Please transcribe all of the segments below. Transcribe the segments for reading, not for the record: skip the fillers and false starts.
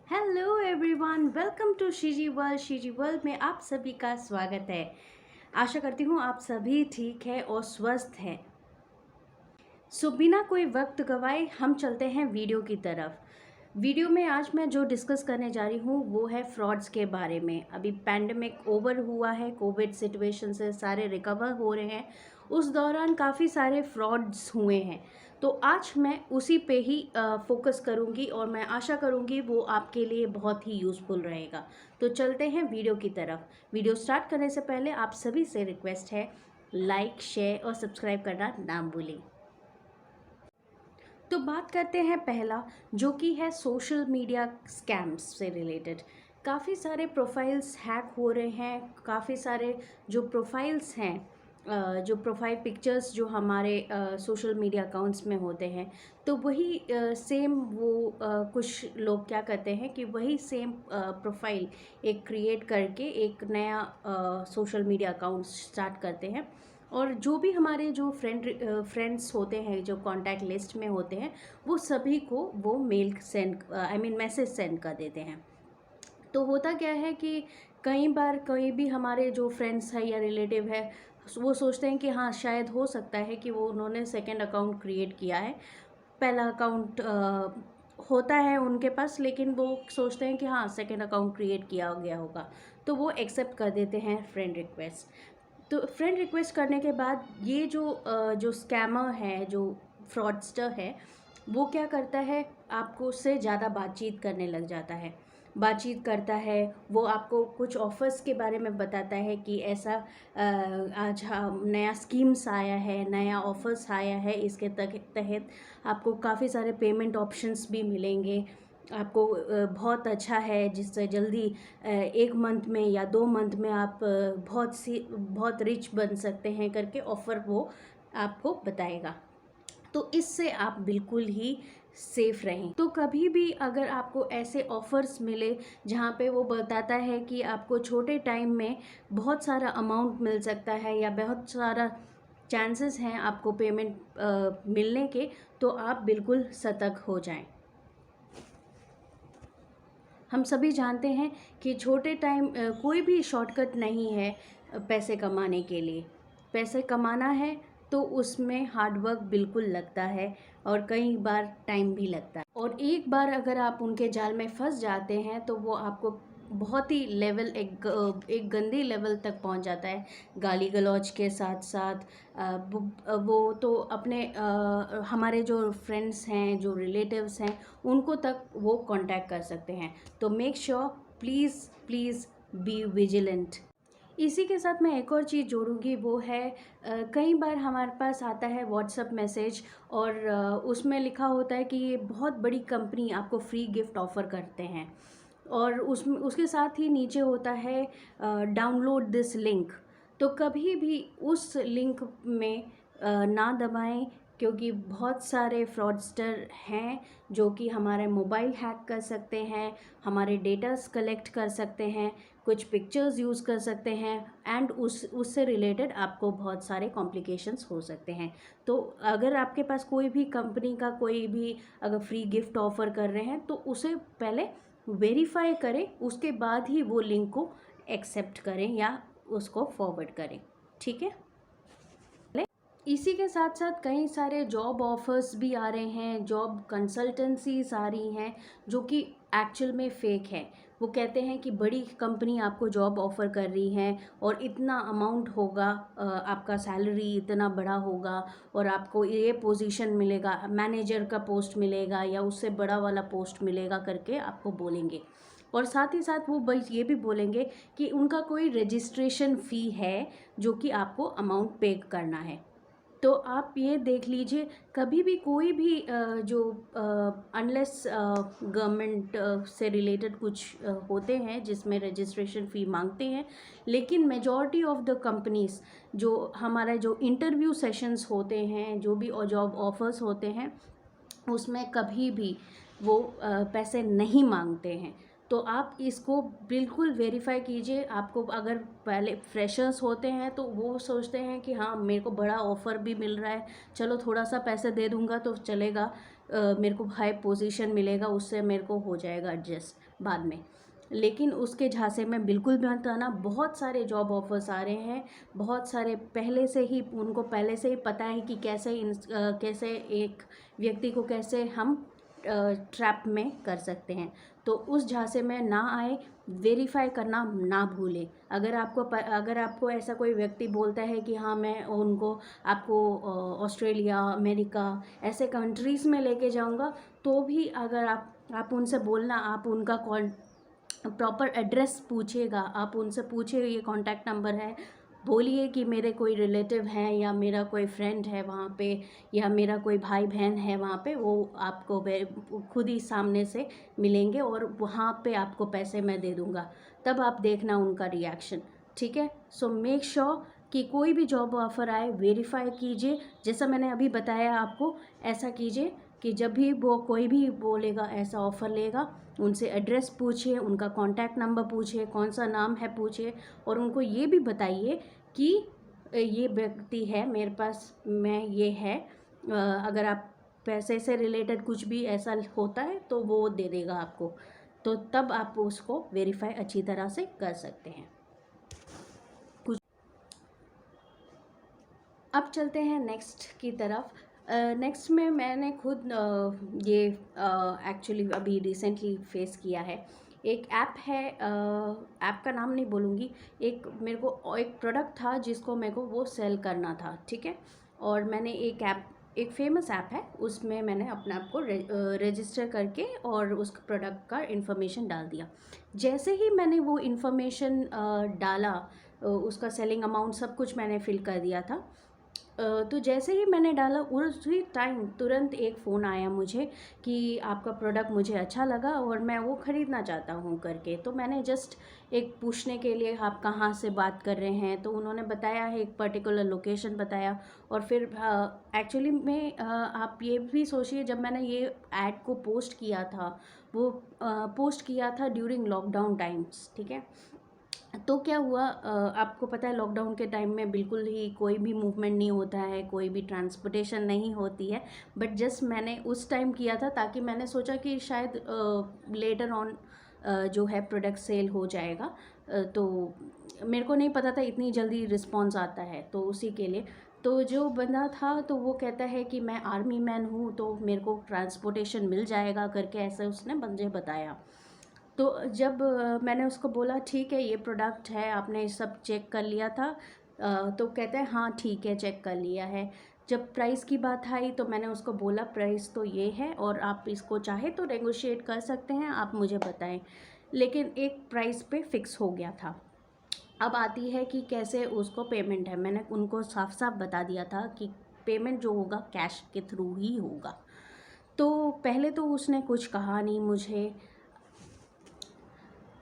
Hello everyone, welcome to Shiji world. Shiji world में आप सभी का स्वागत है। आशा करती हूँ आप सभी ठीक है और स्वस्थ हैं। बिना कोई वक्त गवाए हम चलते हैं वीडियो की तरफ। वीडियो में आज मैं जो डिस्कस करने जा रही हूँ वो है फ्रॉड्स के बारे में। अभी पैंडमिक ओवर हुआ है, कोविड सिचुएशन से सारे रिकवर हो रहे हैं, उस दौरान काफ़ी सारे फ्रॉड्स हुए हैं। तो आज मैं उसी पे ही फोकस करूँगी और मैं आशा करूँगी वो आपके लिए बहुत ही यूज़फुल रहेगा। तो चलते हैं वीडियो की तरफ। वीडियो स्टार्ट करने से पहले आप सभी से रिक्वेस्ट है, लाइक शेयर और सब्सक्राइब करना ना भूलें। तो बात करते हैं पहला, जो कि है सोशल मीडिया स्कैम्स से रिलेटेड। काफ़ी सारे प्रोफाइल्स हैक हो रहे हैं, काफ़ी सारे जो प्रोफाइल्स हैं, जो प्रोफाइल पिक्चर्स जो हमारे सोशल मीडिया अकाउंट्स में होते हैं, तो वही सेम वो कुछ लोग क्या करते हैं कि वही सेम प्रोफाइल एक क्रिएट करके एक नया सोशल मीडिया अकाउंट स्टार्ट करते हैं। और जो भी हमारे जो फ्रेंड्स होते हैं, जो कांटेक्ट लिस्ट में होते हैं, वो सभी को वो मेल सेंड मैसेज सेंड कर देते हैं। तो होता क्या है कि कई बार कोई भी हमारे जो फ्रेंड्स है या रिलेटिव है, वो सोचते हैं कि हाँ शायद हो सकता है कि वो उन्होंने सेकंड अकाउंट क्रिएट किया है। पहला अकाउंट होता है उनके पास, लेकिन वो सोचते हैं कि हाँ सेकंड अकाउंट क्रिएट किया गया होगा, तो वो एक्सेप्ट कर देते हैं फ्रेंड रिक्वेस्ट। तो फ्रेंड रिक्वेस्ट करने के बाद ये जो स्कैमर है, जो फ्रॉडस्टर है, वो क्या करता है, आपको उससे ज़्यादा बातचीत करने लग जाता है। बातचीत करता है, वो आपको कुछ ऑफ़र्स के बारे में बताता है कि ऐसा आज नया स्कीम्स आया है, नया ऑफ़र्स आया है, इसके तहत आपको काफ़ी सारे पेमेंट ऑप्शंस भी मिलेंगे। आपको बहुत अच्छा है, जिससे जल्दी 1 मंथ में या 2 मंथ में आप बहुत रिच बन सकते हैं करके ऑफ़र वो आपको बताएगा। तो इससे आप बिल्कुल ही सेफ़ रहें। तो कभी भी अगर आपको ऐसे ऑफ़र्स मिले जहाँ पे वो बताता है कि आपको छोटे टाइम में बहुत सारा अमाउंट मिल सकता है या बहुत सारा चांसेस हैं आपको पेमेंट मिलने के, तो आप बिल्कुल सतर्क हो जाएं। हम सभी जानते हैं कि छोटे टाइम कोई भी शॉर्टकट नहीं है पैसे कमाने के लिए। पैसे कमाना है तो उसमें हार्ड वर्क बिल्कुल लगता है और कई बार टाइम भी लगता है। और एक बार अगर आप उनके जाल में फंस जाते हैं तो वो आपको बहुत ही लेवल एक गंदे लेवल तक पहुंच जाता है। गाली गलौज के साथ साथ वो तो अपने हमारे जो फ्रेंड्स हैं, जो रिलेटिव्स हैं, उनको तक वो कांटेक्ट कर सकते हैं। तो make sure, please please be vigilant. इसी के साथ मैं एक और चीज़ जोड़ूंगी, वो है कई बार हमारे पास आता है व्हाट्सअप मैसेज और उसमें लिखा होता है कि ये बहुत बड़ी कंपनी आपको फ्री गिफ्ट ऑफ़र करते हैं, और उसके साथ ही नीचे होता है डाउनलोड दिस लिंक। तो कभी भी उस लिंक में ना दबाएं, क्योंकि बहुत सारे फ्रॉडस्टर हैं जो कि हमारे मोबाइल हैक कर सकते हैं, हमारे डेटास कलेक्ट कर सकते हैं, कुछ पिक्चर्स यूज़ कर सकते हैं, एंड उससे रिलेटेड आपको बहुत सारे कॉम्प्लिकेशंस हो सकते हैं। तो अगर आपके पास कोई भी कंपनी का कोई भी अगर फ्री गिफ्ट ऑफ़र कर रहे हैं तो उसे पहले वेरीफाई करें, उसके बाद ही वो लिंक को एक्सेप्ट करें या उसको फॉरवर्ड करें। ठीक है। इसी के साथ साथ कई सारे जॉब ऑफ़र्स भी आ रहे हैं, जॉब कंसल्टेंसीज आ रही हैं जो कि एक्चुअल में फ़ेक है। वो कहते हैं कि बड़ी कंपनी आपको जॉब ऑफ़र कर रही है और इतना अमाउंट होगा, आपका सैलरी इतना बड़ा होगा और आपको ये पोजीशन मिलेगा, मैनेजर का पोस्ट मिलेगा या उससे बड़ा वाला पोस्ट मिलेगा करके आपको बोलेंगे। और साथ ही साथ वो ये भी बोलेंगे कि उनका कोई रजिस्ट्रेशन फ़ी है जो कि आपको अमाउंट पे करना है। तो आप ये देख लीजिए, कभी भी कोई भी जो अनलेस गवर्नमेंट से रिलेटेड कुछ होते हैं जिसमें रजिस्ट्रेशन फ़ी मांगते हैं, लेकिन मेजॉरिटी ऑफ द कंपनीज़ जो हमारा जो इंटरव्यू सेशंस होते हैं, जो भी जॉब ऑफर्स होते हैं, उसमें कभी भी वो पैसे नहीं मांगते हैं। तो आप इसको बिल्कुल वेरीफाई कीजिए। आपको अगर पहले फ्रेशर्स होते हैं तो वो सोचते हैं कि हाँ मेरे को बड़ा ऑफ़र भी मिल रहा है, चलो थोड़ा सा पैसे दे दूँगा तो चलेगा, मेरे को हाई पोजीशन मिलेगा, उससे मेरे को हो जाएगा एडजस्ट बाद में। लेकिन उसके झांसे में बिल्कुल मत आना। बहुत सारे जॉब ऑफर्स आ रहे हैं, बहुत सारे पहले से ही उनको पहले से ही पता है कि कैसे एक व्यक्ति को कैसे हम ट्रैप में कर सकते हैं। तो उस झांसे में ना आए, वेरीफाई करना ना भूलें। अगर आपको ऐसा कोई व्यक्ति बोलता है कि हाँ मैं उनको आपको ऑस्ट्रेलिया, अमेरिका ऐसे कंट्रीज़ में लेके जाऊंगा, तो भी अगर आप उनसे बोलना, आप उनका प्रॉपर एड्रेस पूछिएगा, आप उनसे पूछिए ये कॉन्टैक्ट नंबर है, बोलिए कि मेरे कोई रिलेटिव हैं या मेरा कोई फ्रेंड है वहाँ पे, या मेरा कोई भाई बहन है वहाँ पे, वो आपको खुद ही सामने से मिलेंगे और वहाँ पे आपको पैसे मैं दे दूँगा। तब आप देखना उनका रिएक्शन, ठीक है। सो मेक श्योर कि कोई भी जॉब ऑफ़र आए वेरीफाई कीजिए। जैसा मैंने अभी बताया आपको, ऐसा कीजिए कि जब भी वो कोई भी बोलेगा ऐसा ऑफ़र लेगा, उनसे एड्रेस पूछिए, उनका कॉन्टैक्ट नंबर पूछिए, कौन सा नाम है पूछिए, और उनको ये भी बताइए कि ये व्यक्ति है मेरे पास, मैं ये है, अगर आप पैसे से रिलेटेड कुछ भी ऐसा होता है तो वो दे देगा आपको। तो तब आप उसको वेरीफाई अच्छी तरह से कर सकते हैं। अब चलते हैं नेक्स्ट की तरफ। नेक्स्ट में मैंने खुद ये एक्चुअली अभी रिसेंटली फेस किया है। एक ऐप है, ऐप का नाम नहीं बोलूँगी, मेरे को एक प्रोडक्ट था जिसको मेरे को वो सेल करना था, ठीक है। और मैंने एक फेमस ऐप है, उसमें मैंने अपने आप को रजिस्टर करके और उस प्रोडक्ट का इन्फॉर्मेशन डाल दिया। जैसे ही मैंने वो इन्फॉर्मेशन डाला, उसका सेलिंग अमाउंट सब कुछ मैंने फिल कर दिया था। तो जैसे ही मैंने डाला उसी टाइम तुरंत एक फ़ोन आया मुझे कि आपका प्रोडक्ट मुझे अच्छा लगा और मैं वो ख़रीदना चाहता हूँ करके। तो मैंने जस्ट एक पूछने के लिए, आप कहाँ से बात कर रहे हैं, तो उन्होंने बताया है, एक पर्टिकुलर लोकेशन बताया। और फिर एक्चुअली में आप ये भी सोचिए, जब मैंने ये ऐड को पोस्ट किया था, वो पोस्ट किया था ड्यूरिंग लॉकडाउन टाइम्स, ठीक है। तो क्या हुआ, आपको पता है लॉकडाउन के टाइम में बिल्कुल ही कोई भी मूवमेंट नहीं होता है, कोई भी ट्रांसपोर्टेशन नहीं होती है। बट जस्ट मैंने उस टाइम किया था ताकि मैंने सोचा कि शायद लेटर ऑन जो है प्रोडक्ट सेल हो जाएगा। तो मेरे को नहीं पता था इतनी जल्दी रिस्पॉन्स आता है, तो उसी के लिए। तो जो बंदा था तो वो कहता है कि मैं आर्मी मैन हूँ, तो मेरे को ट्रांसपोर्टेशन मिल जाएगा करके, ऐसे उसने मुझे बताया। तो जब मैंने उसको बोला ठीक है ये प्रोडक्ट है, आपने सब चेक कर लिया था, तो कहते हैं हाँ ठीक है चेक कर लिया है। जब प्राइस की बात आई तो मैंने उसको बोला प्राइस तो ये है और आप इसको चाहे तो नेगोशिएट कर सकते हैं, आप मुझे बताएं। लेकिन एक प्राइस पे फिक्स हो गया था। अब आती है कि कैसे उसको पेमेंट है। मैंने उनको साफ साफ बता दिया था कि पेमेंट जो होगा कैश के थ्रू ही होगा। तो पहले तो उसने कुछ कहा नहीं मुझे।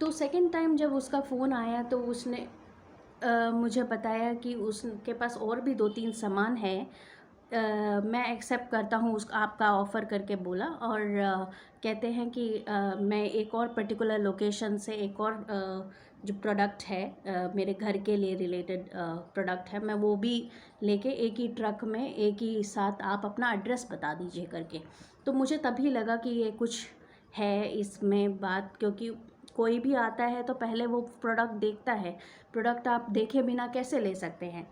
तो सेकंड टाइम जब उसका फ़ोन आया तो उसने मुझे बताया कि उसके पास और भी 2-3 सामान है, मैं एक्सेप्ट करता हूँ उस आपका ऑफ़र करके बोला। और कहते हैं कि मैं एक और पर्टिकुलर लोकेशन से एक और जो प्रोडक्ट है, मेरे घर के लिए रिलेटेड प्रोडक्ट है, मैं वो भी लेके एक ही ट्रक में एक ही साथ आप अपना एड्रेस बता दीजिए करके। तो मुझे तभी लगा कि ये कुछ है इसमें बात, क्योंकि कोई भी आता है तो पहले वो प्रोडक्ट देखता है, प्रोडक्ट आप देखे बिना कैसे ले सकते हैं।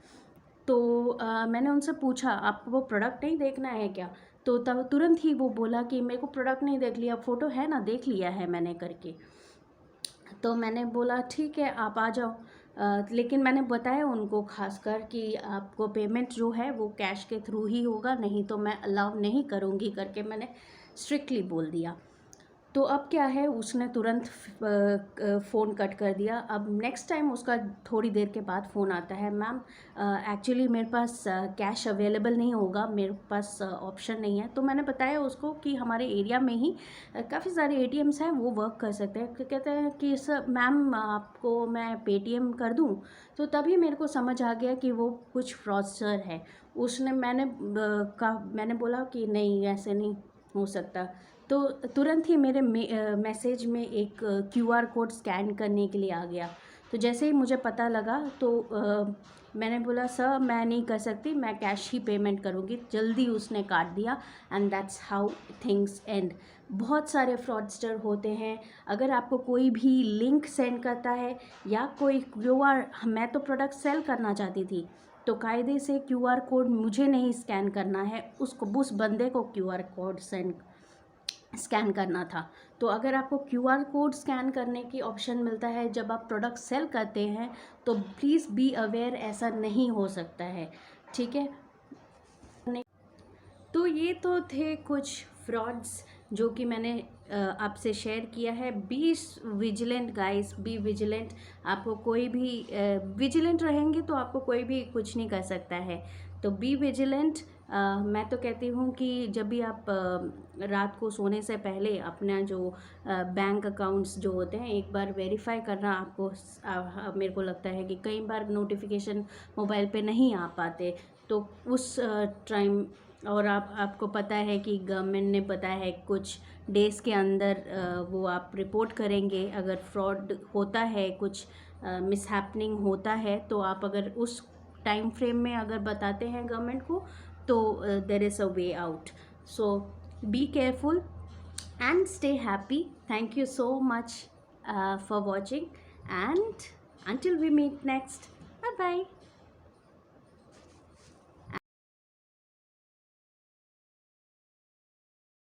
तो मैंने उनसे पूछा आपको वो प्रोडक्ट नहीं देखना है क्या? तो तब तुरंत ही वो बोला कि मेरे को प्रोडक्ट नहीं देख लिया, फ़ोटो है ना देख लिया है मैंने करके। तो मैंने बोला ठीक है आप आ जाओ। लेकिन मैंने बताया उनको खासकर कि आपको पेमेंट जो है वो कैश के थ्रू ही होगा, नहीं तो मैं अलाउ नहीं करूँगी करके मैंने स्ट्रिक्टली बोल दिया। तो अब क्या है, उसने तुरंत फ़ोन कट कर दिया। अब नेक्स्ट टाइम उसका थोड़ी देर के बाद फ़ोन आता है, मैम एक्चुअली मेरे पास कैश अवेलेबल नहीं होगा, मेरे पास ऑप्शन नहीं है। तो मैंने बताया उसको कि हमारे एरिया में ही काफ़ी सारे एटीएम्स हैं, वो वर्क कर सकते हैं। तो कहते हैं कि सर मैम आपको मैं पेटीएम कर दूं। तो तभी मेरे को समझ आ गया कि वो कुछ फ्रॉडस्टर है। मैंने बोला कि नहीं ऐसे नहीं हो सकता। तो तुरंत ही मेरे मैसेज में एक क्यूआर कोड स्कैन करने के लिए आ गया। तो जैसे ही मुझे पता लगा तो मैंने बोला सर मैं नहीं कर सकती, मैं कैश ही पेमेंट करूँगी। जल्दी उसने काट दिया and that's how things and. बहुत सारे फ्रॉडस्टर होते हैं। अगर आपको कोई भी लिंक सेंड करता है या कोई क्यूआर, मैं तो प्रोडक्ट सेल करना चाहती थी तो कायदे से क्यूआर कोड मुझे नहीं स्कैन करना है, उसको उस बंदे को क्यूआर कोड स्कैन करना था। तो अगर आपको क्यूआर कोड स्कैन करने की ऑप्शन मिलता है जब आप प्रोडक्ट सेल करते हैं तो प्लीज़ बी अवेयर, ऐसा नहीं हो सकता है, ठीक है। तो ये तो थे कुछ फ्रॉड्स जो कि मैंने आपसे शेयर किया है। Be vigilant guys, be vigilant. आपको कोई भी विजिलेंट रहेंगे तो आपको कोई भी कुछ नहीं कर सकता है। तो बी विजिलेंट। मैं तो कहती हूँ कि जब भी आप रात को सोने से पहले अपना जो बैंक अकाउंट्स जो होते हैं एक बार वेरीफाई करना आपको, मेरे को लगता है कि कई बार नोटिफिकेशन मोबाइल पे नहीं आ पाते, तो उस टाइम, और आपको पता है कि गवर्नमेंट ने बताया है कुछ डेज़ के अंदर वो आप रिपोर्ट करेंगे अगर फ्रॉड होता है, कुछ मिसहैपनिंग होता है, तो आप अगर उस टाइम फ्रेम में अगर बताते हैं गवर्नमेंट को तो there is a way out. So be careful and stay happy. Thank you so much for watching, and until we meet next, bye bye.